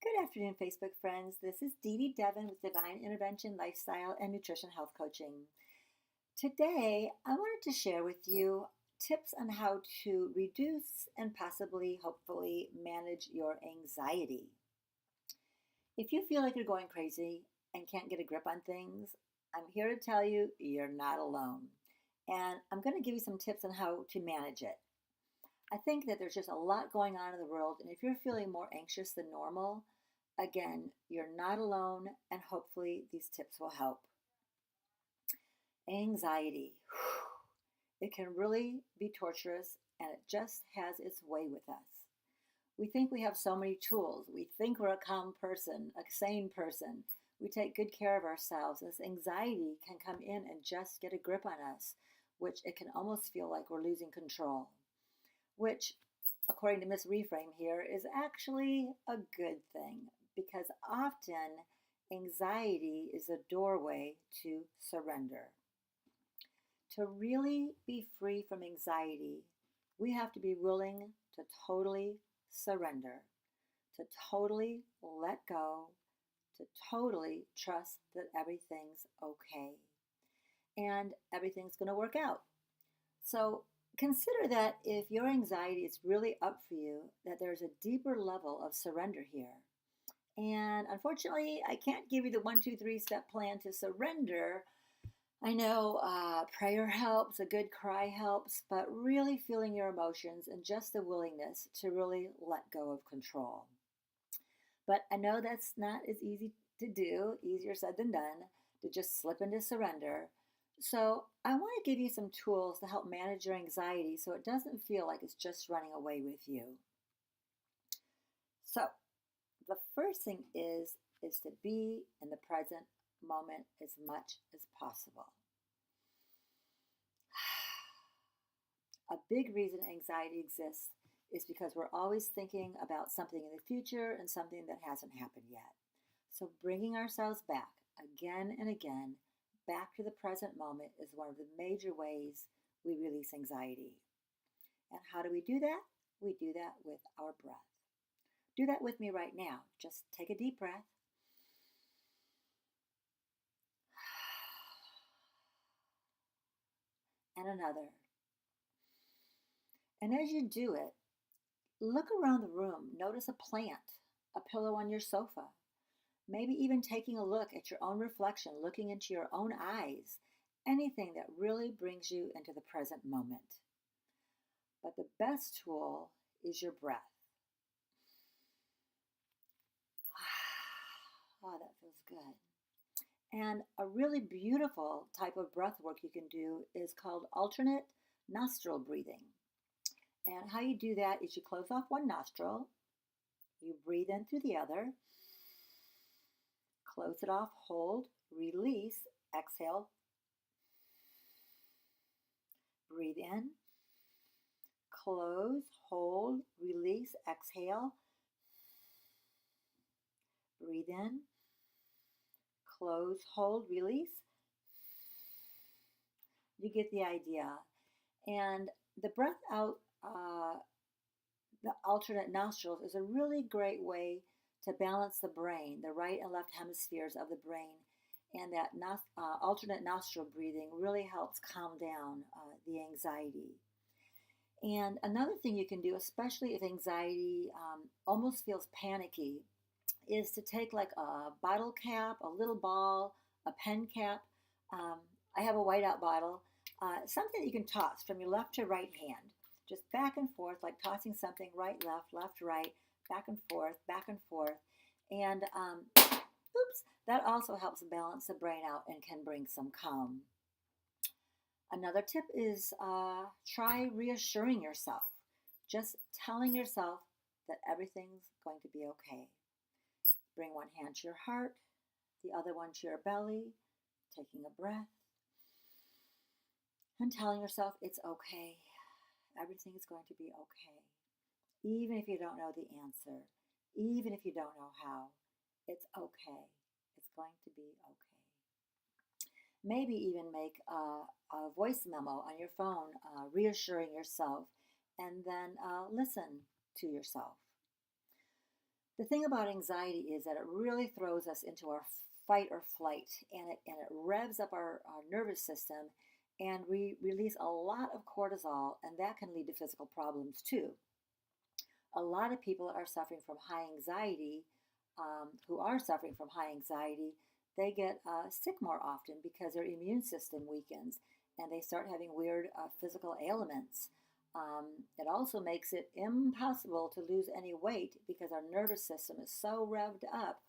Good afternoon, Facebook friends. This is Dee-Dee Devon with Divine Intervention Lifestyle and Nutrition Health Coaching. Today, I wanted to share with you tips on how to reduce and possibly, hopefully, manage your anxiety. If you feel like you're going crazy and can't get a grip on things, I'm here to tell you you're not alone. And I'm going to give you some tips on how to manage it. I think that there's just a lot going on in the world, and if you're feeling more anxious than normal, again, you're not alone, and hopefully these tips will help. Anxiety. It can really be torturous, and it just has its way with us. We think we have so many tools. We think we're a calm person, a sane person. We take good care of ourselves. This anxiety can come in and just get a grip on us, which it can almost feel like we're losing control, which, according to Miss Reframe here, is actually a good thing because often anxiety is a doorway to surrender. To really be free from anxiety, we have to be willing to totally surrender, to totally let go, to totally trust that everything's okay and everything's going to work out. So consider that if your anxiety is really up for you, that there's a deeper level of surrender here. And unfortunately, I can't give you the 1, 2, 3 step plan to surrender. I know prayer helps, a good cry helps, but really feeling your emotions and just the willingness to really let go of control. But I know that's not as easy to do, easier said than done, to just slip into surrender. So I want to give you some tools to help manage your anxiety so it doesn't feel like it's just running away with you. So the first thing is to be in the present moment as much as possible. A big reason anxiety exists is because we're always thinking about something in the future and something that hasn't happened yet. So bringing ourselves back again and again, back to the present moment is one of the major ways we release anxiety. And how do we do that? We do that with our breath. Do that with me right now. Just take a deep breath. And another. And as you do it, look around the room. Notice a plant, a pillow on your sofa. Maybe even taking a look at your own reflection, looking into your own eyes. Anything that really brings you into the present moment. But the best tool is your breath. Oh, that feels good. And a really beautiful type of breath work you can do is called alternate nostril breathing. And how you do that is you close off one nostril, you breathe in through the other, close it off, hold, release, exhale, breathe in, close, hold, release, exhale, breathe in, close, hold, release. You get the idea. And the breath out, the alternate nostrils is a really great way to balance the brain, the right and left hemispheres of the brain. And that alternate nostril breathing really helps calm down the anxiety. And another thing you can do, especially if anxiety almost feels panicky, is to take like a bottle cap, a little ball, a pen cap. I have a whiteout bottle, something that you can toss from your left to right hand, just back and forth, like tossing something right, left, right, back and forth, back and forth. And that also helps balance the brain out and can bring some calm. Another tip is try reassuring yourself, just telling yourself that everything's going to be okay. Bring one hand to your heart, the other one to your belly, taking a breath, and telling yourself it's okay. Everything is going to be okay. Even if you don't know the answer, even if you don't know how, it's okay. It's going to be okay. Maybe even make a voice memo on your phone, reassuring yourself, and then listen to yourself. The thing about anxiety is that it really throws us into our fight or flight, and it revs up our nervous system, and we release a lot of cortisol, and that can lead to physical problems too. A lot of people are suffering from high anxiety, who are suffering from high anxiety, they get sick more often because their immune system weakens and they start having weird physical ailments. It also makes it impossible to lose any weight because our nervous system is so revved up.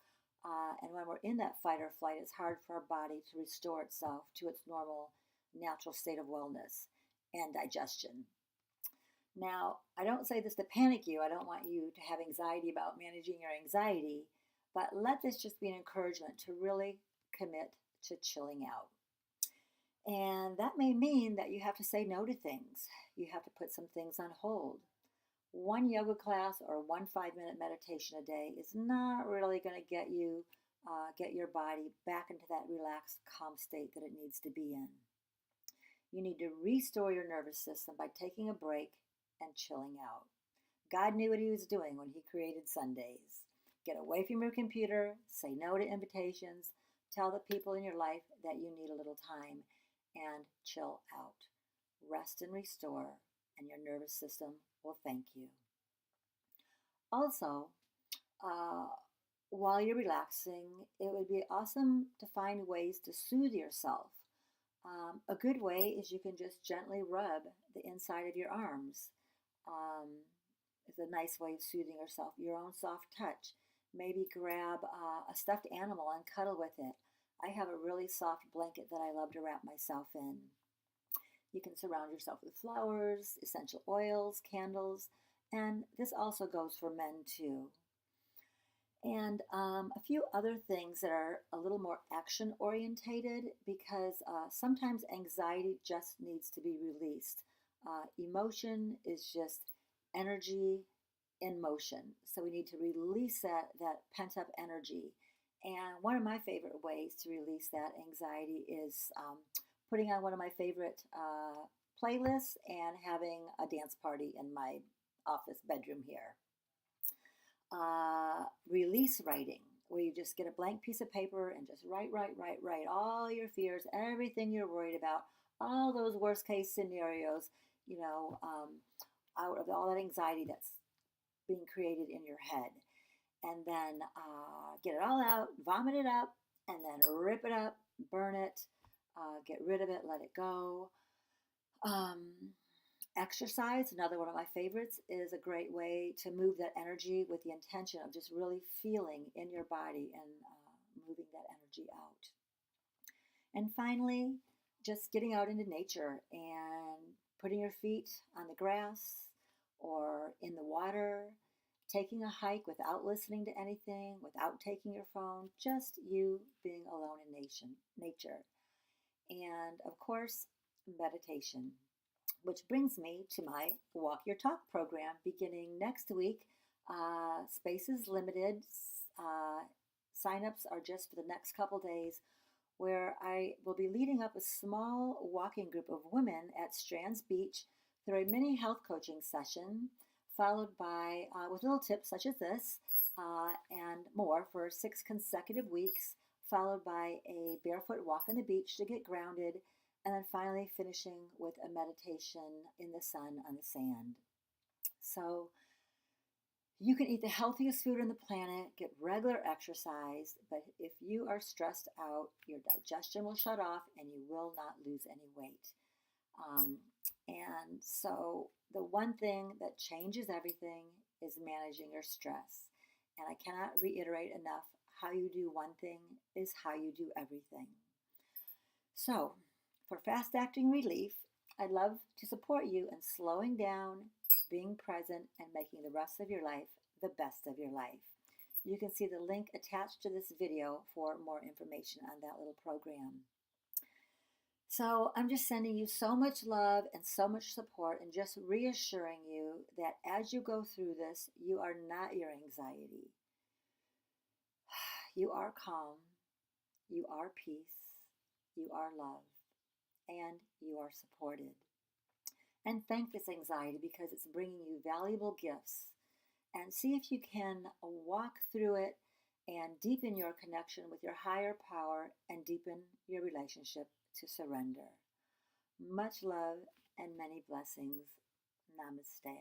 And when we're in that fight or flight, it's hard for our body to restore itself to its normal, natural state of wellness and digestion. Now, I don't say this to panic you. I don't want you to have anxiety about managing your anxiety, but let this just be an encouragement to really commit to chilling out. And that may mean that you have to say no to things. You have to put some things on hold. One yoga class or one 5-minute meditation a day is not really going to get your body back into that relaxed, calm state that it needs to be in. You need to restore your nervous system by taking a break and chilling out. God knew what he was doing when he created Sundays. Get away from your computer, say no to invitations, tell the people in your life that you need a little time, and chill out. Rest and restore, and your nervous system will thank you. Also, while you're relaxing, it would be awesome to find ways to soothe yourself. A good way is you can just gently rub the inside of your arms. It's a nice way of soothing yourself. Your own soft touch. Maybe grab a stuffed animal and cuddle with it. I have a really soft blanket that I love to wrap myself in. You can surround yourself with flowers, essential oils, candles, and this also goes for men too. And a few other things that are a little more action orientated because sometimes anxiety just needs to be released. Emotion is just energy in motion. So we need to release that pent up energy. And one of my favorite ways to release that anxiety is putting on one of my favorite playlists and having a dance party in my office bedroom here. Release writing, where you just get a blank piece of paper and just write all your fears, everything you're worried about, all those worst case scenarios, out of all that anxiety that's being created in your head. And then get it all out, vomit it up, and then rip it up, burn it, get rid of it, let it go. Exercise, another one of my favorites, is a great way to move that energy with the intention of just really feeling in your body and moving that energy out. And finally, just getting out into nature and putting your feet on the grass or in the water, taking a hike without listening to anything, without taking your phone, just you being alone in nature. And of course, meditation. Which brings me to my Walk Your Talk program beginning next week. Space is limited. Sign-ups are just for the next couple days, where I will be leading up a small walking group of women at Strands Beach through a mini health coaching session, followed by with little tips such as this and more for 6 consecutive weeks, followed by a barefoot walk on the beach to get grounded, and then finally finishing with a meditation in the sun on the sand. So you can eat the healthiest food on the planet, get regular exercise, but if you are stressed out, your digestion will shut off and you will not lose any weight. And so the one thing that changes everything is managing your stress. And I cannot reiterate enough, how you do one thing is how you do everything. So, for fast-acting relief, I'd love to support you in slowing down, being present, and making the rest of your life the best of your life. You can see the link attached to this video for more information on that little program. So I'm just sending you so much love and so much support and just reassuring you that as you go through this, you are not your anxiety. You are calm, you are peace, you are love, and you are supported. And thank this anxiety because it's bringing you valuable gifts. and see if you can walk through it and deepen your connection with your higher power and deepen your relationship to surrender. Much love and many blessings. Namaste.